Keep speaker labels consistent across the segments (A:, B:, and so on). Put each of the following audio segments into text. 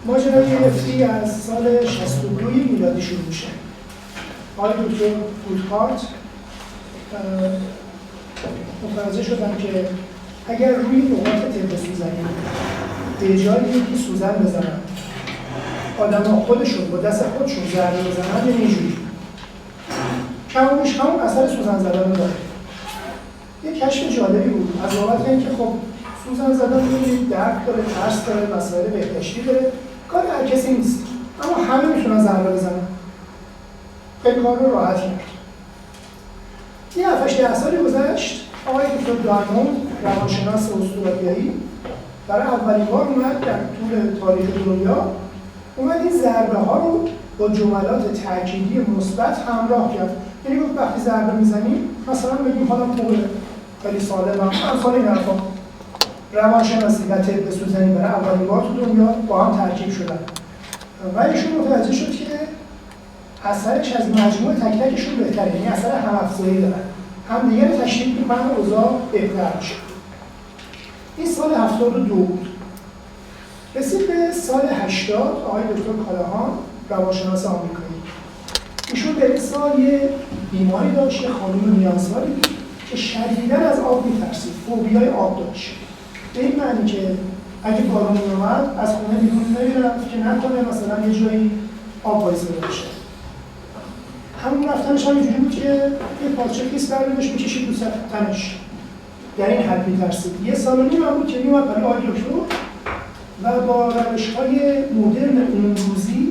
A: ماجرای EFT از سال 62 میلادی شروع میشه. آقای دکتر فروغمند متوجه شدم که اگر روی نقاط طب سوزنی به جایی که سوزن بزنن آدم‌ها خودشون با دست خودشون ضربه بزنن یعنی اینجوری کمش همون اثر سوزن زدن رو داره. یه کشف جالبی بود از بابت اینکه خب سوزن زدن می‌بینید درد داره، ترس داره، مسائل بهداشتی داره، کار هر کسی نیست، اما همه میتونن ضربه بزنن. خیلی کار رو راحت کرد. یه 7-8 سالی گذشت، آقای دکتر دارموند روانشناس استرالیایی برای اولین بار اومد در طول تاریخ دنیا اومد این ضربه ها رو با جملات تأکیدی مثبت همراه کرد. یعنی گفت وقتی ضربه میزنیم مثلا بگیم حالا خوبه، خیلی سالمم، امثال این حرفا. روانشناسی و طب سوزنی برای اولین بار تو دنیا با هم ترکیب شدن و ایشون متوجه شد که اثرش از مجموع تک تکشون بهتره، یعنی اثر هم‌افزایی دارن، هم دیگه رو تشدید میکنن و اوضاع بهتر میشه. این سال 72 بود. رسید به سال 80 آقای دکتر کالاهان روانشناس آمریکایی، ایشون در این سال یه بیماری داشت، یه خانم نیازداری که شدیداً از آب میترسید، فوبیای آب داشت. به این معنی که اگه بارون میومد از خونه بیرون نمیرفت که نکنه مثلا یه جایی آب وایساده باشه. همون رفتنش هم اینجوری بود که یه پارچه کیس برداشت می‌کشید رو تنش. در این حد می‌ترسید. 1.5 سال هم بود که میومد برای آقای دکتر و با روش‌های مدرن امروزی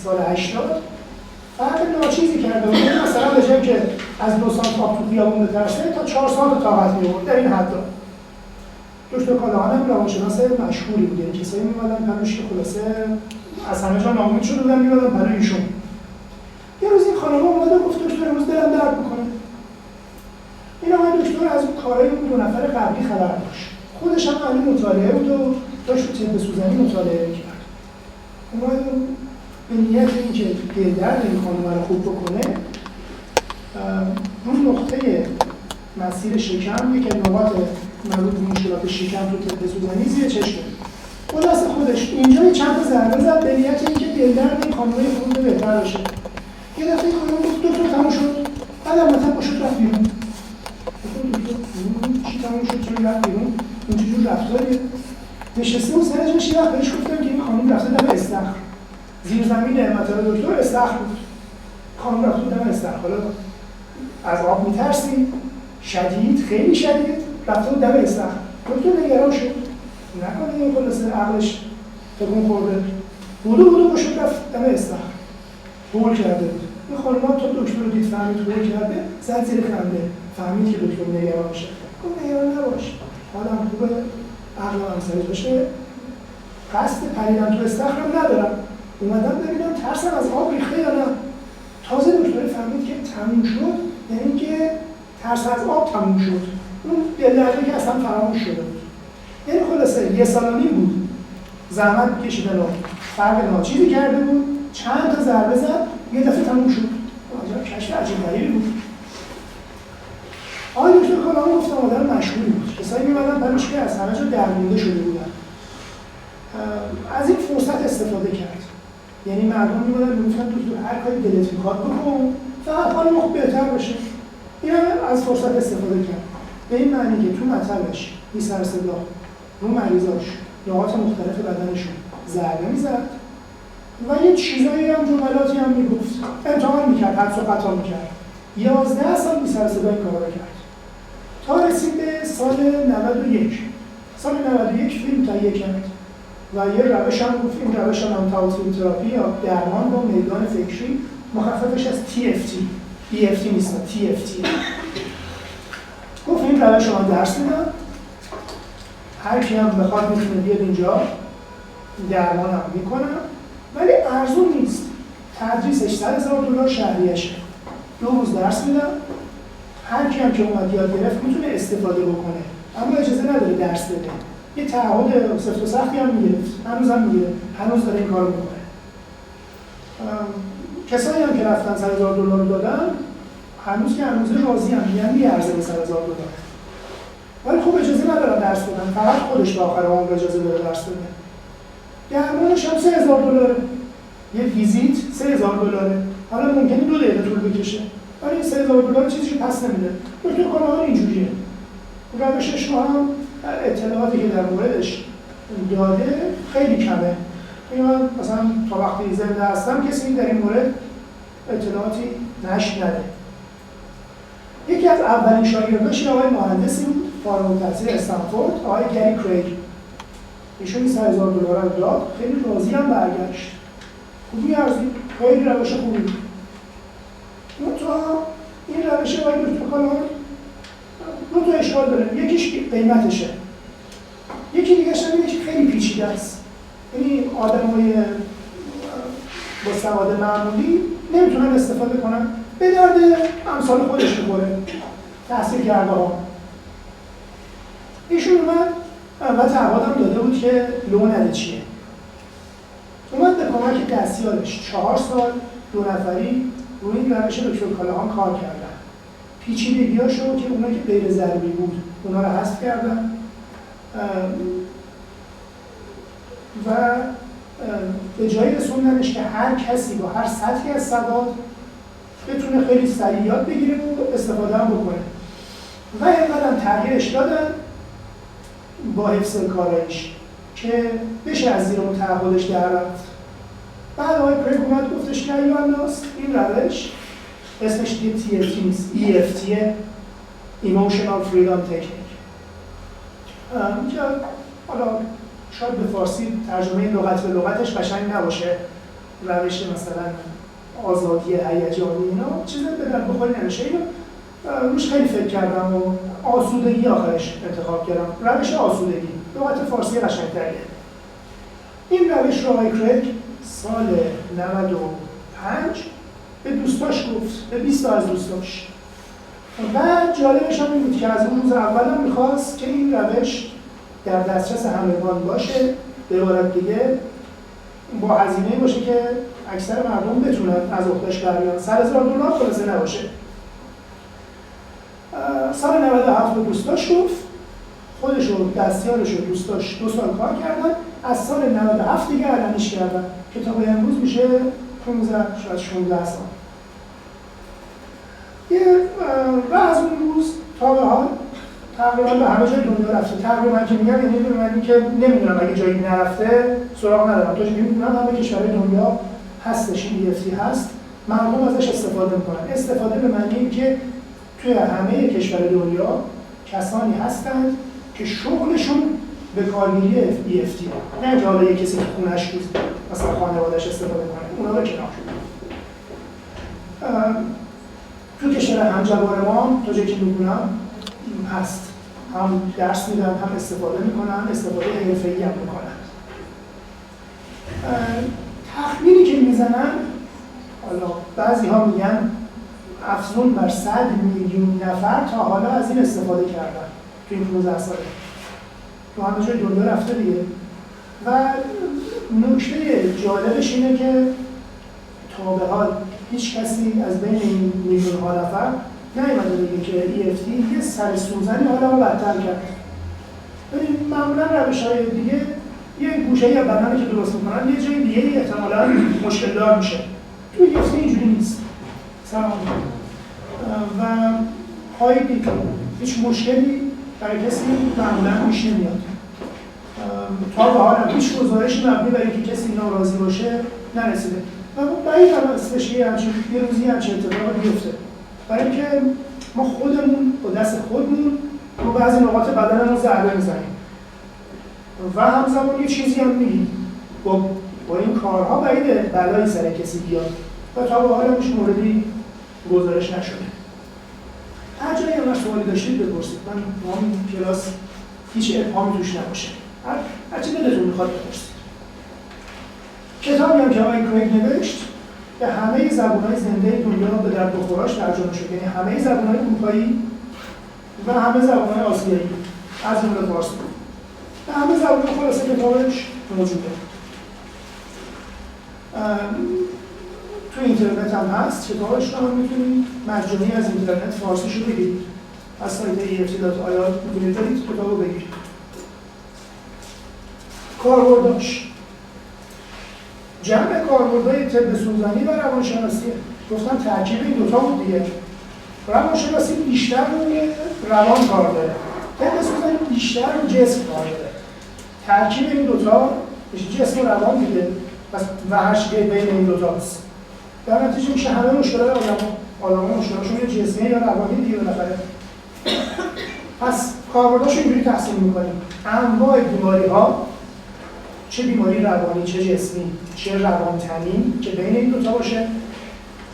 A: سال 80 فرق ناچیزی کرده بود. مثلا به جای که از 2 سانت آب تو خیابون بترسه تا 4 سانت طاقت می‌آورد در این حدا. دکتر کالاهان هم روانشناس مشهوری بود. یعنی کسایی می‌اومدن پنوش که خلاصه از همه جا ناامید شده بودن می‌اومدن برای ایشون. یه روز این خانم اومده گفت دکتر امروز دلم درد میکنه. این آقای دکتر از اون کارهای اون 2 نفر قبلی خبر داشت. خودش هم علی مطالعه بود و داشت رو طب سوزنی مطالعه می‌کرد. اومد به نیت اینکه دل درد این خانم رو خوب بکنه اون نقطه مسیر شکم یکی از نقاط مربوط به مشکلات شکم تو طب سوزنی زیر چشمه. با دست خودش اینجا چند تا ضربه زد به نیت اینکه دل درد این خانم خوب بهتر بشه. یه دفعه خانم گفت دکتر تموم شد. بعدم مثلا پاشد رفت بیرون. دکتر چی تموم شد؟ چون رفت بیرون؟ این چجور رفتاریه؟ نشسته و سرش میشه وقت بهش گفتم که این خانم رفته دم استخر. زیر زمین مطالعه دکتر استخر بود. خانم رفته دم استخر. حالا از آب میترسی؟ شدید، خیلی شدید، رفته دم استخر. دکتر نگران شد. نکنه این خلاصه عقلش تکون خورده. بودو باشد رفت دم استخر. هول کرده بود. این خانم تا دکتر رو دید فهمید هول کرده، زد زیر خنده. فهمید که دکتر نگران میشه. گفت نگران نباش. حالم خوبه، عقلم سرش بشه. قصد پریدن تو استخرم ندارم. اومدم ببینم ترسم از آب ریخته یا نه. تازه دکتر فهمید که تموم شد، یعنی که ترس از آب تموم شد. اون دلدرده که اصلا فراموش شده بود. یعنی خلاصه 1.5 سال بود. زحمت کشیدن و فرق ناچیزی کرده بود. چند تا ضربه زد، یه دفعه تموم شد. عجب کشف عجیب غریبی بود. آقای دکتر کالاهان گفتم آدم مشهوری بود. کسایی می‌اومدن برایش که از همه جا درمونده شده بودن. از این فرصت استفاده کرد. یعنی مردم می‌اومدن میگفتن دکتر هر کاری دلت می‌خواد بکن، فقط حال خوب بهتر بشه. این از فرصت استفاده کرد. به این معنی که تو مطلبش بی سر صدا رو مریضاش نقاط مختلف بدنشون ضربه می‌زد. و یه چیزایی هم جملاتی هم میگفت، امتحان میکرد، حدس و خطا میکرد. 11 سال بی سر صدا این کارا رو کرد. تا رسید به سال 91. سال 91 فیلم تهیه کرد و یه روش هم گفت، این روش هم تئاتر تراپی یا درمان با میدان فکری، مخففش از TFT. EFT نیست، TFT. گفت این روش رو من درس میدم. هر کی هم بخواد میتونه بیاد اینجا درمان هم میکنم. ولی ارزون نیست. تدریسش $100,000 شهریشه. 2 روز درس میدم. هر کی هم که اومد یاد گرفت میتونه استفاده بکنه. اما اجازه نداره درس بده. یه تعهد سفت و سختی هم میگرفت. هنوزم میگیره. هنوز داره این کارو میکنه. کسایی هم که رفتن $100,000 دادن، هنوز که هنوز راضی هم میگن میارزه به $100,000. ولی خب اجازه ندارن درس بدن. فقط خودش به آخر عمر اجازه داره درس بده. درمانش هم $3000. یه ویزیت $3000. حالا ممکنه 2 دقیقه طول بکشه، ولی $3000 چیزی که پس نمیده. دکتر کالاهان اینجوریه. روشش رو هم اطلاعاتی که در موردش داده خیلی کمه. من مثلا تا وقتی زنده هستم کسی در این مورد اطلاعاتی نده. یکی از اولین شاگرداش آقای مهندسی بود، فارغ التحصیل استنفورد، آقای گری کریگ. ایشون $100,000 رو داد، خیلی راضی هم برگشت. خوبی ارزی، خیلی روش خوبی بود. این روش آقای دکتر کالاهان 2 تا اشکال داره. یکیش قیمتشه. یکی دیگه‌ش اینه که خیلی پیچیده است. یعنی آدمای با سواد معمولی نمیتونن استفاده کنن، به درد امثال خودش می‌خوره. تحصیل کرده ها. ایشون اومد و تعهدم داده بود که لو نده چیه. اومد به کمک دستیارش 4 سال 2 نفری روی این روش دکتر کالاهان کار کردن. پیچیدگی‌هاشو که اونا که غیر ضروری بود اونا رو حذف کردن و به جایی رسوندنش که هر کسی با هر سطحی از سواد بتونه خیلی سریع یاد بگیره و استفاده هم بکنه و اینقدر تغییرش دادن با حفظ کارایش که بشه از زیر اون تعهدش در رفت. بعد آقای کریگ اومد گفتش که این روش اسمش دیگه TFT نیست، EFT Emotional Freedom Technique که حالا شاید به فارسی ترجمه لغت به لغتش قشنگ نباشه، روش مثلا آزادی هیجانی اینا چیزی به در بخوری نمیشه. اینو روش خیلی فکر کردم و آسودگی آخرش انتخاب کردم، روش آسودگی، لغت فارسی قشنگ‌تریه. این روش رو آقای کریگ سال 95 به دوستاش گفت، به 20 تا از دوستاش. و جالبش هم این بود که از اون روز اول هم میخواست که این روش در دسترس همگان باشه، به عبارت دیگه با هزینه باشه که اکثر مردم بتونن از عهده‌اش بر بیان، $100,000 خلاصه نباشه. سال 97 به دوستاش گفت، خودش و دستیارش و دوستاش 2 سال کار کردن، از سال 97 دیگه علنیش کردن که تا به امروز میشه 15 شاید 16 سال. و از اون روز تا به حال تقریبا به همه جای دنیا رفته. تقریبا که میگم یعنی به معنی که نمیدونم اگه جایی نرفته سراغ ندارم، تا چون میدونم همه کشورهای دنیا هستش، این EFT هست، مردم ازش استفاده میکنن. استفاده به معنی که توی همه کشور دنیا کسانی هستند که شغلشون به کارگیری EFT، نه که حالا یک کسی که خونه‌اش بود مثلا خانواده‌اش استفاده کنه، اونا رو کنار. تو کشور همجوار ما تا جایی که میدونم هست، هم درس میدن، هم استفاده میکنن، استفاده حرفه‌ای هم میکنن. تخمینی که میزنن، حالا بعضی ها میگن افزون بر 100 میلیون نفر تا حالا از این استفاده کردن تو این 15 ساله. تو همه جای دنیا رفته دیگه. و نکته جالبش اینه که تا به حال هیچ کسی از بین این میلیون ها نفر نیومده بگه که EFT یه سر سوزنی حالا رو بدتر کرد. ببین معمولا روش‌های دیگه یه گوشه‌ای از بدن که درست می‌کنن یه جای دیگه احتمالاً مشکل دار میشه. تو EFT اینجوری نیست. سلام. و هایی هیچ مشکلی برای کسی معمولاً پیش نمیاد. تا به حال هیچ گزارشی مبنی بر اینکه کسی ناراضی باشه نرسیده. و بعید هم هستش یه روزی همچین اتفاقی بیفته. برای اینکه ما خودمون با دست خودمون رو بعضی نقاط بدنمون ضربه میزنیم و همزمان یه چیزی هم میگیم با این کارها بعیده بلایی سر کسی بیاد و تا به حال هیچ موردی گزارش نشده. هر جایی هم سوالی داشتید بپرسید، من این کلاس هیچ ابهامی توش نباشه، هرچی دلتون میخواد بپرسید. کتابی هم که آقای کریگ نوشت به همه زبان‌های زنده دنیا به درد بخوراش ترجمه شد، یعنی همه زبان‌های اروپایی و همه زبان‌های آسیایی از جمله فارسی. به همه زبان‌ها خلاصه کتابش موجوده. تو اینترنت هم هست، کتابش رو هم میتونید مجانی از اینترنت فارسیش رو بگیرید. از سایت EFT.ir میتونید برید کتاب رو بگیرید. کاربرداش جمع کاربردهای طب سوزنی و روانشناسی گفتم ترکیب این دوتا بود دیگه. روانشناسی بیشتر روی روان کار داره، طب سوزنی بیشتر روی جسم کار داره. ترکیب این دوتا جسم و روان دیگه و هشت بین این دوتا هست. در نتیجه میشه همه مشکلات آدم‌ها مشکلاتشون یا جسمی یا روانی دیگه بالاخره. پس کاربرداشو اینجوری تقسیم می‌کنیم. انواع بیماری‌ها، چه بیماری روانی، چه جسمی، چه روانتنی که بین این دوتا باشه،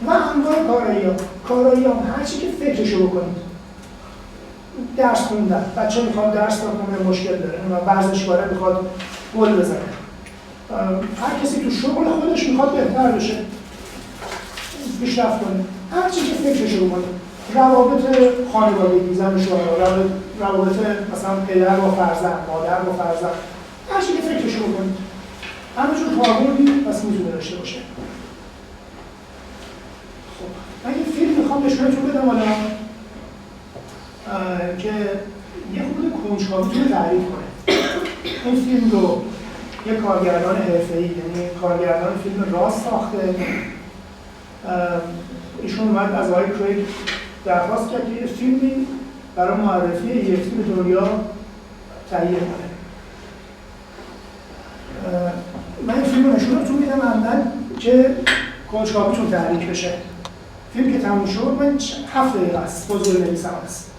A: و انواع کارایی‌ها هر چی که فکرشو بکنید. درس خوندن، بچه میخواد درس بخونه مشکل داره و ورزشکاره میخواد گل بزنه. هر کسی تو شغل خودش میخواد بهتر بشه، پیشرفت کنه. هر چی که فکرشو بکنه. روابط خانوادگی، زن و شوهر، روابط مثلا پدر با فرزند، مادر با فرزند، هر چی که فکرشو بکنید. همینجور کاربردی پس میتونه داشته باشه. خب، من این فیلم میخوام نشونتون بدم حالا که یه خود کنجکاویتون رو تعریف کنه. این فیلم رو یه کارگردان حرفه‌ای، یعنی کارگردان فیلم راست ساخته. ایشون اومد از آقای کریگ درخواست کرد که یه فیلمی برای معرفی EFT به دنیا تهیه کنه. من این فیلم رو نشونتون میدم اول که کنجکاویتون تحریک بشه. فیلم که تموم شد، من 7 دقیقه است، حضور نویسم است.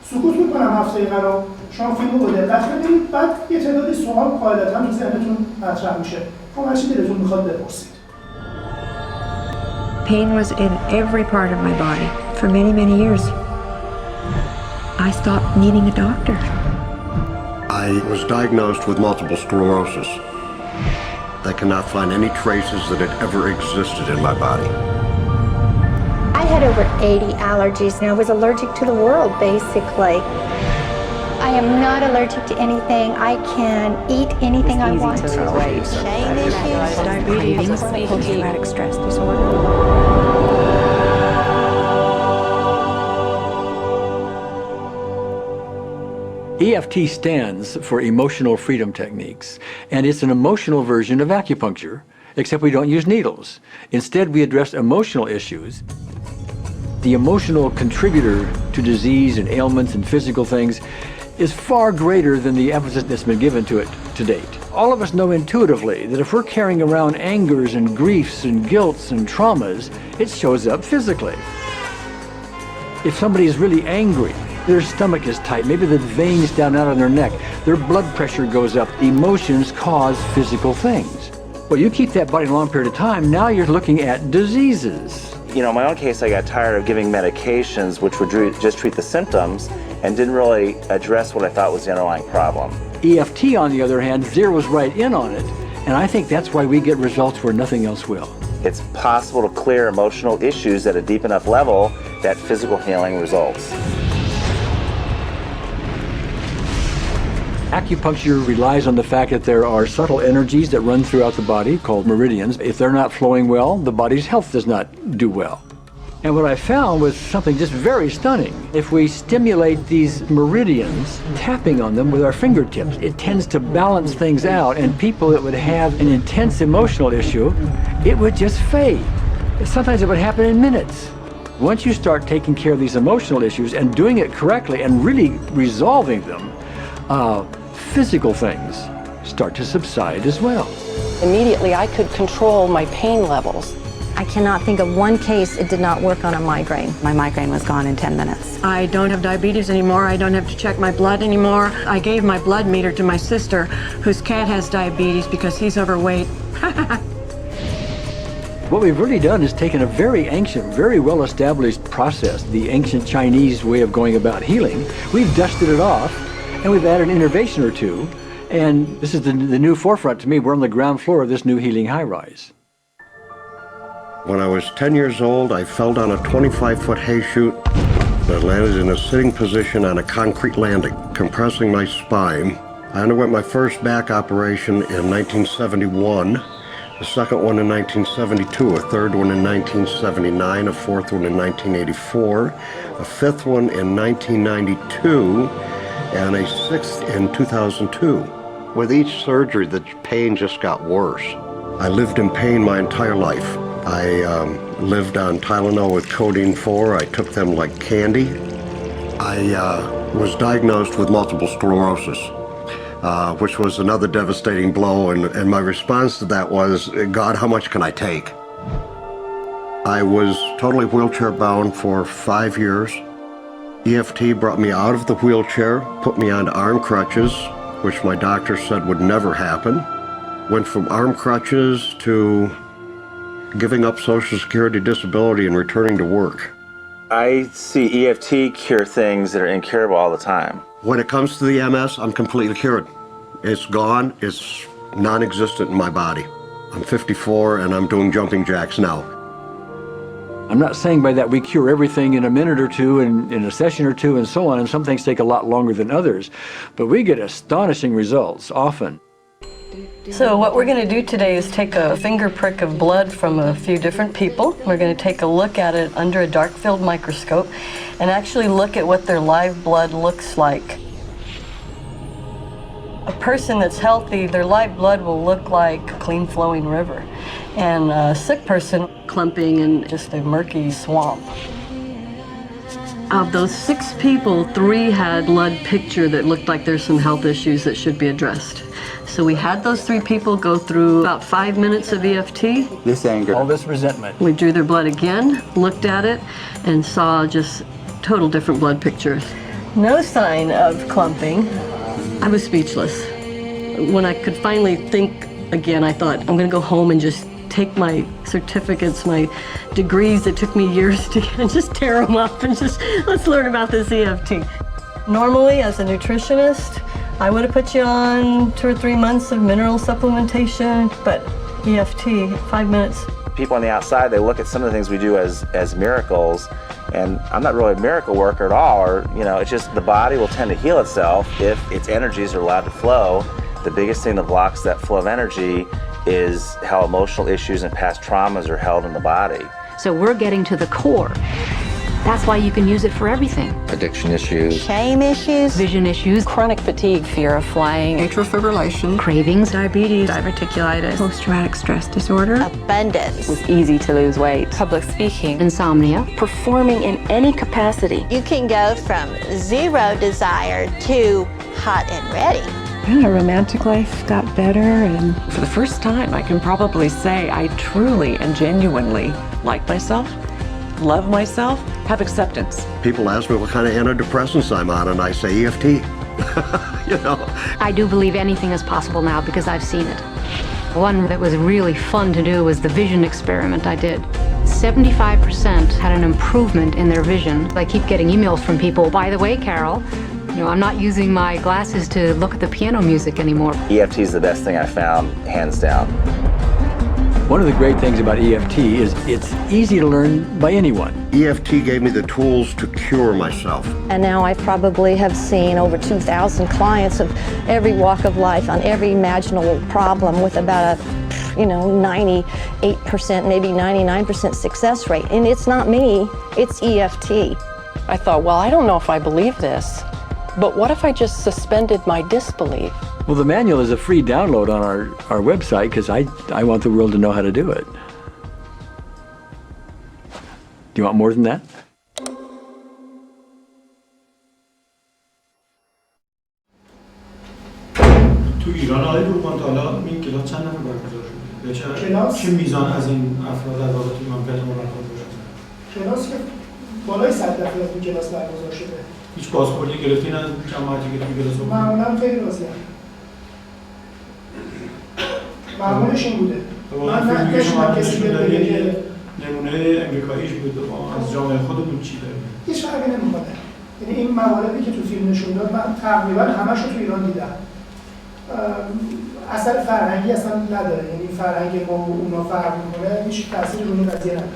A: سکوت میکنم 7 دقیقه رو، شما فیلم رو با دقت ببینید، بعد یه تعدادی سوال قاعدتاً تو ذهنتون مطرح میشه. شما هر چی دلتون میخواد بپرسید.
B: Pain was in every part of my body for many, many years. I stopped needing a doctor.
C: I was diagnosed with multiple sclerosis. They cannot find any traces that it ever existed in my body.
D: I had over 80 allergies and I was allergic to the world, basically. I am not allergic to anything. I can eat anything I want to.
B: Diabetes, post-traumatic stress disorder.
E: EFT stands for Emotional Freedom Techniques, and it's an emotional version of acupuncture, except we don't use needles. Instead, we address emotional issues. The emotional contributor to disease and ailments and physical things is far greater than the emphasis that's been given to it to date. All of us know intuitively that if we're carrying around angers and griefs and guilts and traumas, it shows up physically. If somebody is really angry, their stomach is tight, maybe the veins down out of their neck, their blood pressure goes up, emotions cause physical things. Well, you keep that body a long period of time, now you're looking at diseases.
F: You know, in my own case, I got tired of giving medications which would just treat the symptoms and didn't really address what I thought was the underlying problem.
E: EFT, on the other hand, zeroes right in on it, and I think that's why we get results where nothing else will.
F: It's possible to clear emotional issues at a deep enough level that physical healing results.
E: Acupuncture relies on the fact that there are subtle energies that run throughout the body called meridians. If they're not flowing well, the body's health does not do well. And what I found was something just very stunning. If we stimulate these meridians, tapping on them with our fingertips, it tends to balance things out, and people that would have an intense emotional issue, it would just fade. Sometimes it would happen in minutes. Once you start taking care of these emotional issues and doing it correctly and really resolving them, physical things start to subside as well.
G: Immediately, I could control my pain levels.
H: I cannot think of one case it did not work on a migraine. My migraine was gone in 10 minutes.
B: I don't have diabetes anymore. I don't have to check my blood anymore. I gave my blood meter to my sister, whose cat has diabetes because he's overweight.
E: What we've really done is taken a very ancient, very well-established process, the ancient Chinese way of going about healing. We've dusted it off, and we've added an innovation or two, and this is the new forefront to me. We're on the ground floor of this new healing high-rise.
C: When I was 10 years old, I fell down a 25-foot hay chute that landed in a sitting position on a concrete landing, compressing my spine. I underwent my first back operation in 1971, a second one in 1972, a third one in 1979, a fourth one in 1984, a fifth one in 1992, and a sixth in 2002. With each surgery, the pain just got worse. I lived in pain my entire life. I lived on Tylenol with codeine 4. I took them like candy. I was diagnosed with multiple sclerosis, which was another devastating blow, and my response to that was, God, how much can I take? I was totally wheelchair bound for 5 years. EFT brought me out of the wheelchair, put me on arm crutches, which my doctor said would never happen. Went from arm crutches to giving up Social Security disability and returning to work.
F: I see EFT cure things that are incurable all the time.
C: When it comes to the MS, I'm completely cured. It's gone, it's non-existent in my body. I'm 54 and I'm doing jumping jacks now.
E: I'm not saying by that we cure everything in a minute or two and in a session or two and so on, and some things take a lot longer than others, but we get astonishing results often.
I: So what we're going to do today is take a finger prick of blood from a few different people. We're going to take a look at it under a dark field microscope and actually look at what their live blood looks like. A person that's healthy, their live blood will look like a clean flowing river, and a sick person clumping in just a murky swamp. Of those 6 people, 3 had blood picture that looked like there's some health issues that should be addressed. So we had those 3 people go through about 5 minutes of EFT.
E: This anger, all this resentment. We
I: drew their blood again, looked at it, and saw just total different blood pictures. No sign of clumping. I was speechless. When I could finally think again, I thought, I'm going to go home and just take my certificates, my degrees that took me years to get, and just tear them up and just, let's learn about this EFT. Normally, as a nutritionist, I would have put you on 2 or 3 months of mineral supplementation, but EFT, 5 minutes.
F: People on the outside, they look at some of the things we do as miracles, and I'm not really a miracle worker at all, or, you know, it's just the body will tend to heal itself if its energies are allowed to flow. The biggest thing that blocks that flow of energy is how emotional issues and past traumas are held in the body.
H: So we're getting to the core. That's why you can use it for everything.
F: Addiction issues.
H: Shame issues. Vision issues.
G: Chronic fatigue, fear of flying,
I: Atrial fibrillation.
H: Cravings.
I: Diabetes. Diverticulitis.
B: Post-traumatic stress disorder.
D: Abundance.
G: it's easy to lose weight, public speaking,
H: Insomnia.
G: performing in any capacity.
D: You can go from 0 desire to hot and ready.
B: My romantic life got better, and for the first time, I can probably say I truly and genuinely like myself, love myself, have acceptance.
C: People ask me what kind of antidepressants I'm on, and I say EFT. You know?
H: I do believe anything is possible now because I've seen it. One that was really fun to do was the vision experiment I did. 75% had an improvement in their vision. I keep getting emails from people, by the way, Carol, you know, I'm not using my glasses to look at the piano music anymore.
F: EFT is the best thing I found, hands down.
E: One of the great things about EFT is it's easy to learn by anyone.
C: EFT gave me the tools to cure myself.
J: And now I probably have seen over 2,000 clients of every walk of life on every imaginable problem with about a 98%, maybe 99% success rate. And it's not me, it's EFT.
G: I thought, well, I don't know if I believe this, but what if I just suspended my disbelief?
E: Well, the manual is a free download on our website because I want the world to know how to do it. Do you want more than that?
K: تو ایران آقای فروغمند حالا این کلاس چند نفر برگزار شده؟
A: کلاس
K: چه میزان از این افراد در واقع توی مملکت ما برگزار شده؟
A: کلاس که بالای 100 نفر تو کلاس برگزار شده.
K: هیچ بازخوردی گرفتین از جماعتی که توی کلاس بود؟
A: معمولا خیلی راضی‌ام. معمولش این بوده. من نشونم کسی بگه که
K: نمونه امریکاییش بود و از جامعه خودمون چی داریم؟
A: هیچ فرقی نمی‌کنه. یعنی این مواردی که تو فیلم نشون داد من تقریبا همش رو تو ایران دیدم. اثر فرهنگی اصلا نداره، یعنی فرهنگ ما و اونا فرق می‌کنه، هیچ تأثیری روی قضیه نداره.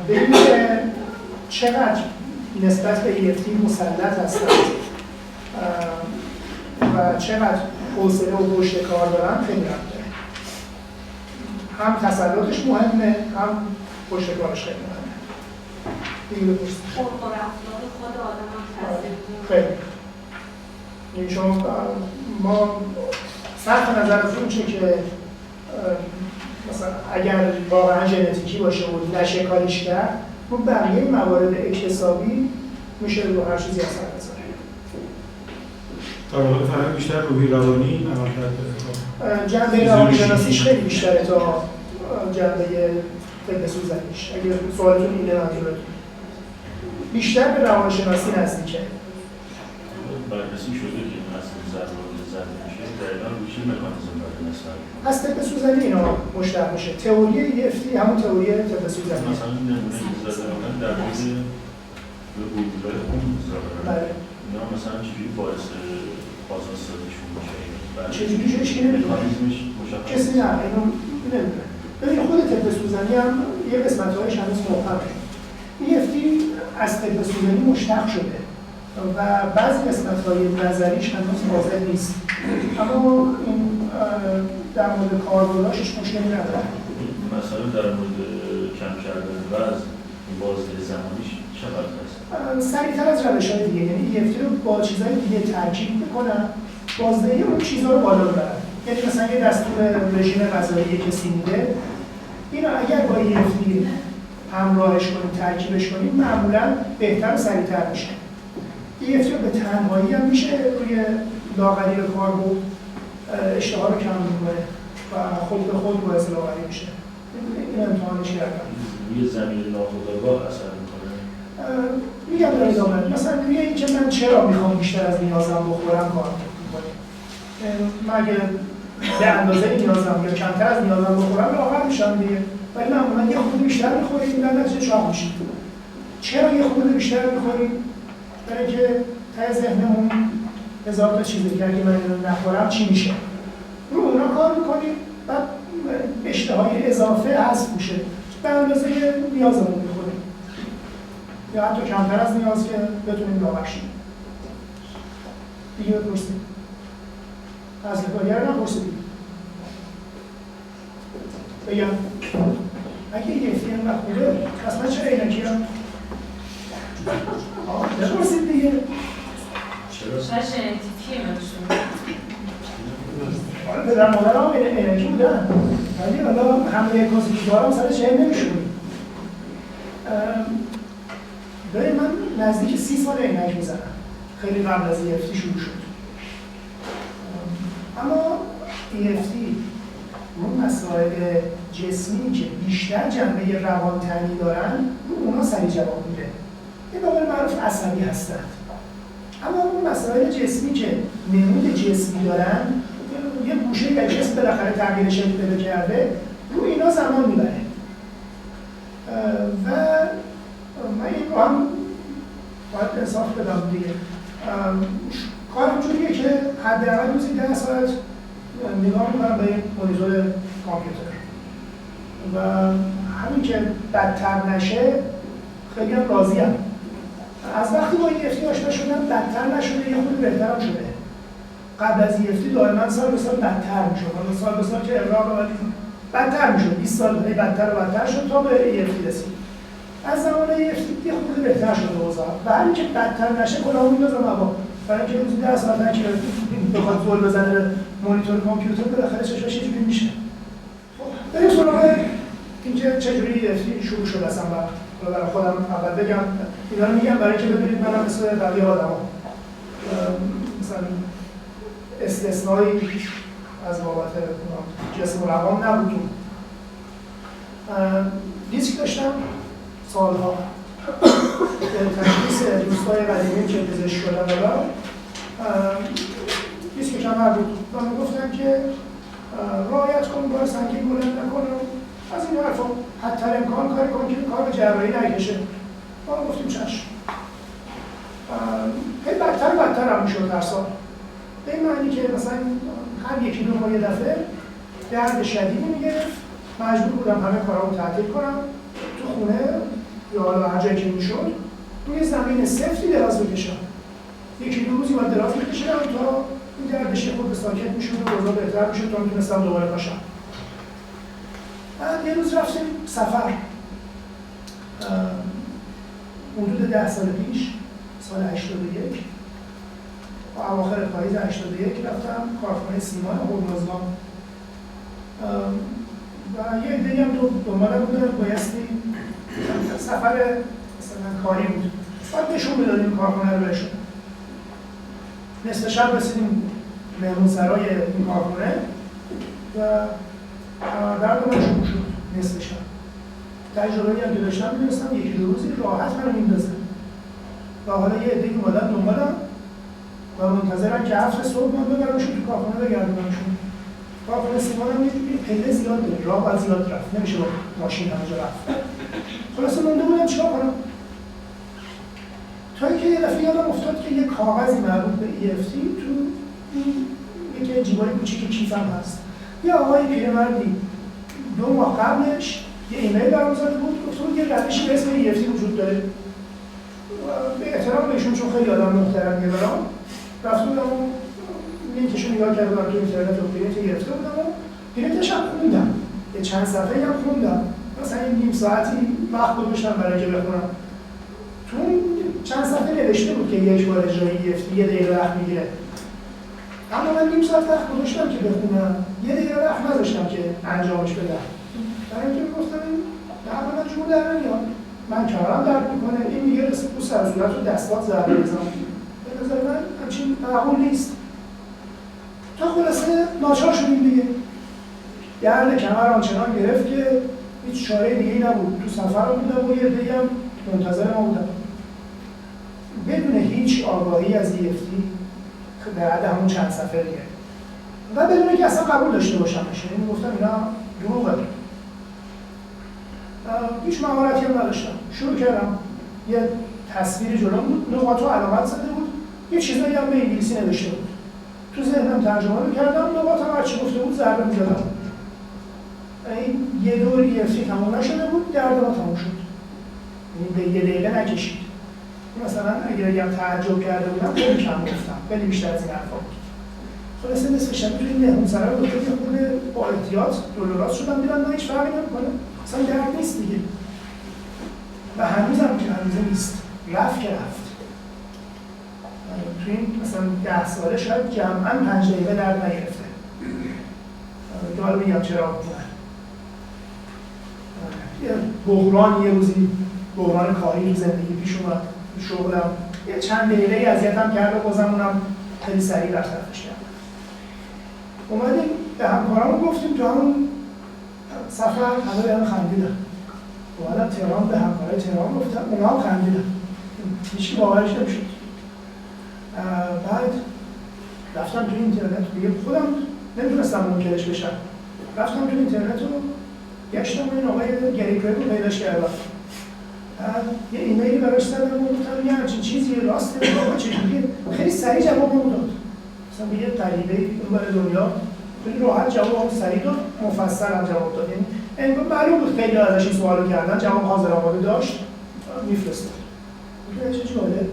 A: ببینید که چقدر نسبت به EFT مسلط هستند و چقدر حوصله و پشت کار دارن خیلی رفت داره. هم تسلطش مهمه، هم پشت کارش خیلی مهمه. دیگه بپرسید.
L: خلق و رفتار خود آدم هم تاثیر
A: خیلی. یعنی شما ما صرف نظر از اون چه که مثلا اگر واقعا ژنتیکی باشه و نشه کاریش کرد، اون بقیه موارد اکتسابی میشه رو هر چیزی اثر بذاره.
K: در واقع فرهنگ بیشتر روحی روانی عمل کرده.
A: جنبه روانشناسیش خیلی بیشتره تا جنبه طب سوزنیش. اگه سوالتون اینه منظورتون بیشتر به روانشناسی نزدیکه.
L: بررسی شده که اصل ضربات زده میشه دقیقاً روی چه مکانیزم برای مثلا
A: از طب سوزنی اینا مشتق میشه. تئوری EFT همون تئوری طب سوزنی.
L: مثلا این نمونه که زده بودن در مورد گلبوله‌های خون زده. اینا مثلا چجوری باعث بازنشستگیشون میشه؟
A: چجوری شدش که نمیدونه. کسی نه اینو نمیدونه. ببین خود طب سوزنی هم یه قسمت‌هایش هنوز مبهمه. EFT از طب سوزنی مشتق شده و بعضی قسمت‌های نظریش هنوز واضح نیست. اما این در مورد کاربردش مشکلی نداره.
L: مثلا در مورد کم کردن وزن بازده زمانیش چقدر هست؟
A: سریع‌تر از روش‌های دیگه، یعنی EFT رو با چیزهای دیگه ترکیب می‌کنن، بازدهی اون چیزها رو بالا ببرن. یعنی مثلا یه دستور رژیم غذایی کسی میده، اینو اگر با EFT همراهش کنیم، ترکیبش کنیم، معمولاً بهتر و سریع‌تر میشه. EFT رو به تنهایی هم میشه روی لاغری کار بود اشتها رو کم میکنه و خود به خود باعث لاغری میشه. این امتحانش کردم.
L: روی زمین ناخودآگاه اثر میکنه؟
A: میگم در ادامه. مثلا روی این که من چرا میخوام بیشتر از نیازم بخورم کار میکنه. من اگه به اندازه نیازم یا کمتر از نیازم بخورم لاغر میشم دیگه. ولی معمولا یه خورده بیشتر میخوریم در نتیجه چاق میشیم. چرا یه خورده بیشتر میخوریم؟ برای که ته ذهنمون هزار تا چیزی که اگه من اینو نخورم چی میشه؟ رو اونا کار میکنیم، بعد اشتهای اضافه حذف میشه. به اندازه نیازمون میخوریم. یا حتی کمتر از نیاز که بتونیم لاغر شیم. دیگه بپرسیم. از لکاریه رو نپرسیدیم. بگم اگه EFT هم نخوره، پس من چرا اینکی هم؟ بپرسید دیگه.
L: چرا؟
M: شاید ژنتیکیه منشون.
A: آره پدر مادرم اینکی بودن. ولی حالا همه کانسیپتوارم سر چه نمیشونیم. ببین من نزدیک 30 سال عینک میزنم. خیلی قبل از EFT شروع شد. اما EFT اون مسائل جسمی که بیشتر جنبه روانتنی دارن رو اونا سریع جواب میده. این به قول معروف عصبی هستند. اما اون مسائل جسمی که نمود جسمی دارن، یه گوشه در جسم بالاخره تغییر شکل پیدا کرده، رو اینا زمان میبره. و من این رو هم باید انصاف بدم دیگه. کارم جوریه که حداقل روزی 10 ساعت نگاه میکنم به مانیتور کامپیوتر و همین که بدتر نشه خیلی هم راضیم. از وقتی با EFT آشنا شدم بدتر نشده، یه خود بهترم شده. قبل از EFT دائما سال به سال بدتر میشد. حالا سال به سال که اقراق بدتر میشد. 20 سال بدتر و بدتر شد تا به EFT رسید. از زمان EFT یه خود بهتر شده اوضاع. و همین که بدتر نشه کلاهو میندازم هوا. برای اینکه روزی 10 ساعت که بخواد زل بزنه به مانیتور کامپیوتر بالاخره چشاش یه جوری میشه. خب بریم سراغ اینکه چجوری EFT شروع شد اصلا برای خودم اول بگم. اینا رو میگم برای اینکه ببینید منم مثل بقیه آدما مثلا استثنایی از بابت جسم و روان نبودیم. دیسک داشتم سالها تشخیص دوستای قدیمی که پزشک شدن حالا دیسک کمر بود و من گفتم که رعایت کن، بار سنگین بلند نکن از این حرفا، حتی امکان کاری کن که کار به جراحی نکشه. ما گفتیم چشم. هی بدتر و بدتر هم میشد در سال. به این معنی که مثلا هر یکی دو ماه یه دفعه درد شدیدی میگرفت، مجبور بودم همه کارامو تعطیل کنم، تو خونه یا حالا هر جایی که میشد روی زمین سفتی دراز بکشم. یکی دو روزی باید دراز بکشم تا این دردش خود به ساکت میشد و اوضاع بهتر میشد تا میتونستم دوباره پاشم. بعد یه روز رفتیم سفر. حدود 10 سال پیش، سال 81. اواخر پاییز 81 رفتم کارخانه سیمان هرمزگان و یه عده‌ای هم دنبالم بودن، بایستی سفر مثلا کاری بود، باید نشون بدادیم کارخانه رو بهشون. نصف شب رسیدیم مهمونسرای این کارخانه و درد من شروع شد. نصف شب تجربه‌ای هم که داشتم می‌دونستم یکی دو روزی راحت منو میندازه و حالا یه عده‌ای اومدن دنبالم و منتظرن که 7 صبح من ببرمشون تو کارخانه بگردونمشون. کارخانه سیمان هم یه پله زیاد داره، راه باید زیاد رفت، نمیشه با ماشین همه جا رفت. خلاصه مونده بودم چیکار کنم. تا اینکه یه دفعه یادم افتاد که یه کاغذی مربوط به EFT تو یکی جیبای کوچیک کیفم هست. یه آقای پیرمردی 2 ماه قبلش یه ایمیل برام زده بود، گفته بود یه روشی به اسم EFT وجود داره. به احترام بهشون چون خیلی آدم محترمیه برام، رفته بودم و لینکشو نگاه کرده بودم تو اینترنت و پرینت گرفته بودم و پرینتش هم خوندم. یه چند صفحه‌ای هم خوندم. مثلا این نیم ساعتی وقت گذاشتم برای اینکه بخونم. تو چند صفحه نوشته بود که یک بار اجرای EFT 1 دقیقه وقت میگیره. اما من نیم ساعت وقت گذاشتم که بخونم، 1 دقیقه وقت نذاشتم که انجامش بدم. برای اینکه گفتم در من جور در نمیاد. من کارم درد میکنه، این میگه رسید تو سر صورت و دستات ضربه بزنم. به نظر من همچین معقول نیست. تا خلاصه ناچار شدیم دیگه. درد کمر آنچنان گرفت که هیچ چاره دیگه‌ای نبود. تو سفر بودم و یه عده‌ای هم منتظر ما بودم. بدون هیچ آگاهی از EFT که بعد همون چند صفحه دیگه و بدون اینکه اصلا قبول داشته باشم بشه، یعنی گفتم اینا دروغه. هیچ مهارتی هم نداشتم. شروع کردم، یه تصویر جلوم بود، نقاط و علامت زده بود، یه چیزایی هم به انگلیسی نوشته بود. تو ذهنم ترجمه می‌کردم، نقاط هم هرچی گفته بود ضربه می‌زدم. این یه دور EFT تمام نشده بود، درد ما تمام شد. یعنی به 1 دقیقه نکشید. مثلا اگر تعجب کرده بودم خیلی کم گفتم، خیلی بیشتر از این حرفا بود. خلاصه نصف شب توی مهمونسرا رو گفتم که خود با احتیاط دلار شدم، دیدم نه هیچ فرقی نمی‌کنه. اصلا درد نیست دیگه. و هنوزم که هنوز نیست. رفت که رفت. توی این مثلا 10 ساله شاید جمعاً 5 دقیقه درد نگرفته. که حالا میگم چرا بودن. یه بحران، یه روزی بحران کاری تو زندگی پیش اومد. شغلم یه چند دقیقه اذیتم کرد و بازم اونم خیلی سریع برطرفش کردم. اومدیم به همکارامون گفتیم تو همون سفر همه به هم خندیدن. اومدم تهران به همکارای تهران گفتم، اونا هم خندیدن. هیچکی باورش نمیشد. بعد رفتم تو اینترنت، دیگه خودم نمیتونستم منکرش بشم. رفتم تو اینترنت و گشتم این آقای گری کرگ رو پیداش کردم. یه ایمیلی براش زدم و گفتم یه همچین چیزی راسته بابا چجوریه؟ خیلی سریع جواب من داد. مثلا به یه غریبه‌ای اون برای دنیا خیلی راحت جواب سریع داد، مفصل هم جواب داد. یعنی انگار معلوم بود خیلی ازش این سوالو کردن، جواب حاضر آماده داشت، میفرستاد. گفتم چه جالب.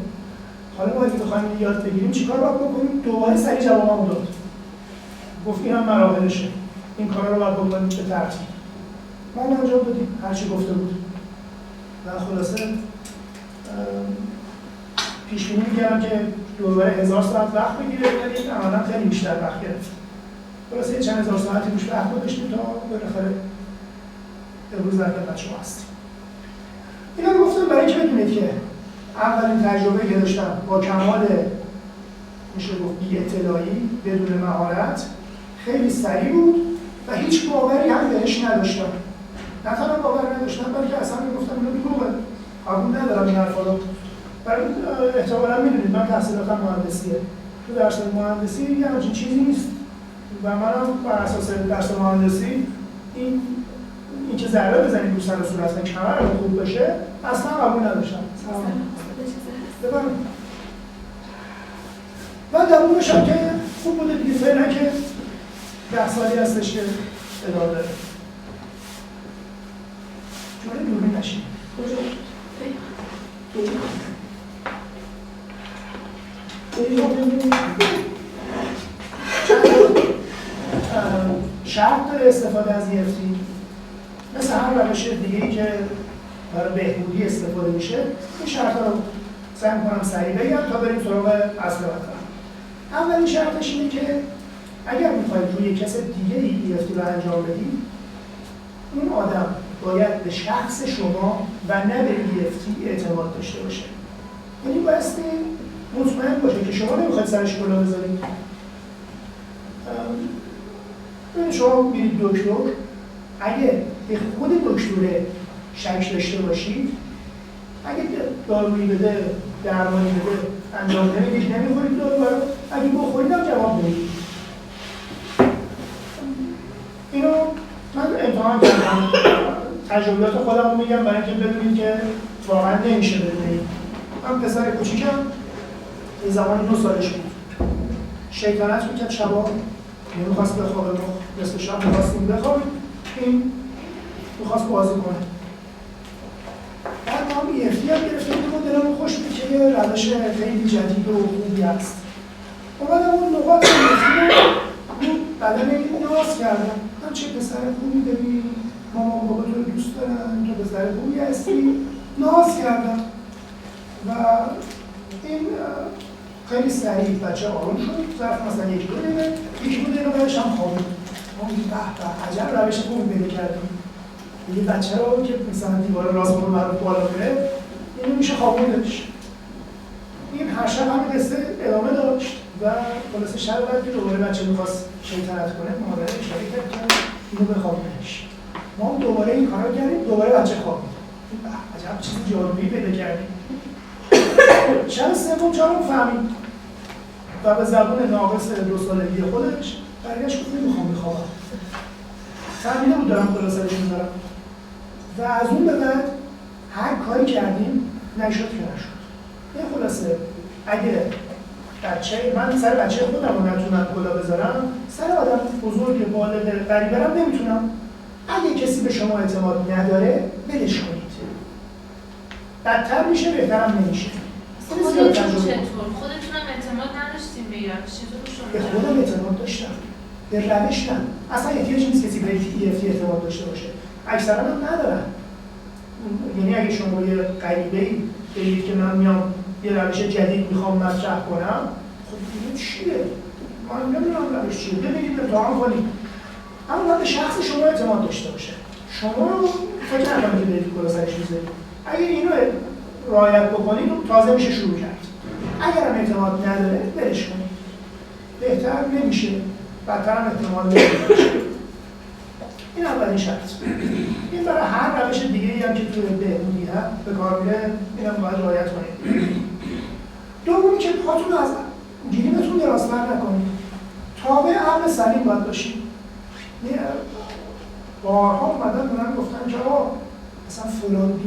A: حالا ما اگه بخوایم یاد بگیریم چیکار باید بکنیم؟ دوباره سریع جوابمو داد. گفت اینم مراحلشه. این کارا رو باید بکنیم به ترتیب. ما انجام دادیم هر چی گفته بود. و خلاصه پیش بینی می‌کردم که دوباره 1000 ساعت وقت بگیره، ولی عملاً خیلی بیشتر وقت گرفت. خلاصه چند هزار ساعتی روش وقت گذاشتیم تا بالاخره امروز در خدمت شما هستیم. اینا رو گفتم برای اینکه بدونید که اولین تجربه که داشتم با کمال میشه گفت بی‌اطلاعی بدون مهارت خیلی سریع بود و هیچ باوری هم بهش نداشتم. نه تنها باور نداشتم بلکه اصلا میگفتم اینو دروغه، قبول ندارم این حرفا رو. برای احتمالاً میدونید من تحصیلاتم مهندسیه. تو درس مهندسی یه همچین چیزی نیست و منم بر اساس درس مهندسی این که ضربه بزنید رو سر و صورت و کمر خوب بشه اصلا قبول نداشتم. بفرمایید. من قبول داشتم که خوب بوده دیگه، فعلا که 10 سالی هستش که ادامه داره. جوری دوربین نشید. کجا؟ شرط داره استفاده از EFT. مثل هر روش دیگه‌ای که برای بهبودی استفاده میشه، این شرط‌ها رو سعی می‌کنم سریع بگم تا بریم سراغ اصل مطلب. اولین شرطش اینه که اگر میخواید روی کس دیگه EFT رو انجام بدید، اون آدم باید به شخص شما و نه به EFT اعتماد داشته باشه. یعنی بایستی مطمئن باشه که شما نمیخواید سرش کلا بذارید. شما میرید دکتر، اگه به خود دکتر شک داشته باشید، اگه دارویی بده، درمانی بده، انجام نمیدید، نمیخورید دارو، اگه بخورید هم جواب بدید. اینو من امتحان کردم، تجربیات خودم رو میگم برای اینکه بدونید که واقعا نمیشه بدونید. من پسر کوچیکم یه زمانی 2 سالش بود، شیطنت میکرد شبا، نمیخواست بخوابه، نصف شب میخواستیم بخوابیم، این میخواست بازی کنه. بعد ما هم EFT یاد گرفتیم و دلمون خوش بود که یه روش خیلی جدید و خوبی هست. اومدم اون نقاط EFT رو بدن این ناز کردم. من چه پسر خوبی داری، مامان بابا تو رو دوست دارن، تو پسر خوبی هستی، ناز کردم. و این خیلی سریع بچه آروم شد، ظرف مثلا 1-2 دقیقه بعدش هم خوابید. ما میگیم به عجب روش خوبی پیدا کردیم. یه بچه رو که مثلا دیوار راست رو بالا بره، اینو میشه خوابوندش. این هر شب همین قصه ادامه داشت و خلاصه شب بعد که دوباره بچه میخواست شیطنت کنه، مادر اشاره کرد که اینو بخوابونش. ما دوباره این کارا کردیم، دوباره بچه خوابید. عجب چیز جادویی پیدا کردیم. شب سوم چهارم فهمید و به زبون ناقص 2 سالگی خودش برگشت گفت نمیخوام بخوابم. فهمیده بود دارم خلاصه‌اش میذارم. و از اون به بعد هر کاری کردیم نشد که نشد. این خلاصه اگه من سر بچه خودم رو نتونم کلا بذارم، سر آدم بزرگ بالغ غریبه‌ام نمیتونم. اگه کسی به شما اعتماد نداره ولش کنید. بدتر میشه، بهترم نمیشه.
M: خودتون چطور؟ خودتونم اعتماد نداشتیم به چطور
A: به خودم اعتماد داشتم، به روش نه. اصلا احتیاجی نیست کسی به EFT اعتماد داشته باشه. اکثرا هم ندارن. یعنی اگه شما یه غریبه‌ای بگید که من میام یه روش جدید میخوام مطرح کنم، خب این چیه؟ من نمیدونم روش چیه. ببینید امتحان کنید. اما باید به شخص شما اعتماد داشته باشه. شما رو فکر نکنید که برید کلا سرش میذارید. اگه اینو رعایت بکنید تازه میشه شروع کرد. اگر هم اعتماد نداره برش کنید. بهتر نمیشه، بدتر هم احتمال نمیشه. این اولین شرط. این برای هر روش دیگه‌ای هم که توی بهبودی به کار میره، اینم باید رعایت کنید. دومی که پاتون از گریمتون درازتر نکنید. تابع عقل سلیم باید باشید. بارها اومدن به من گفتن که آقا اصلا فلان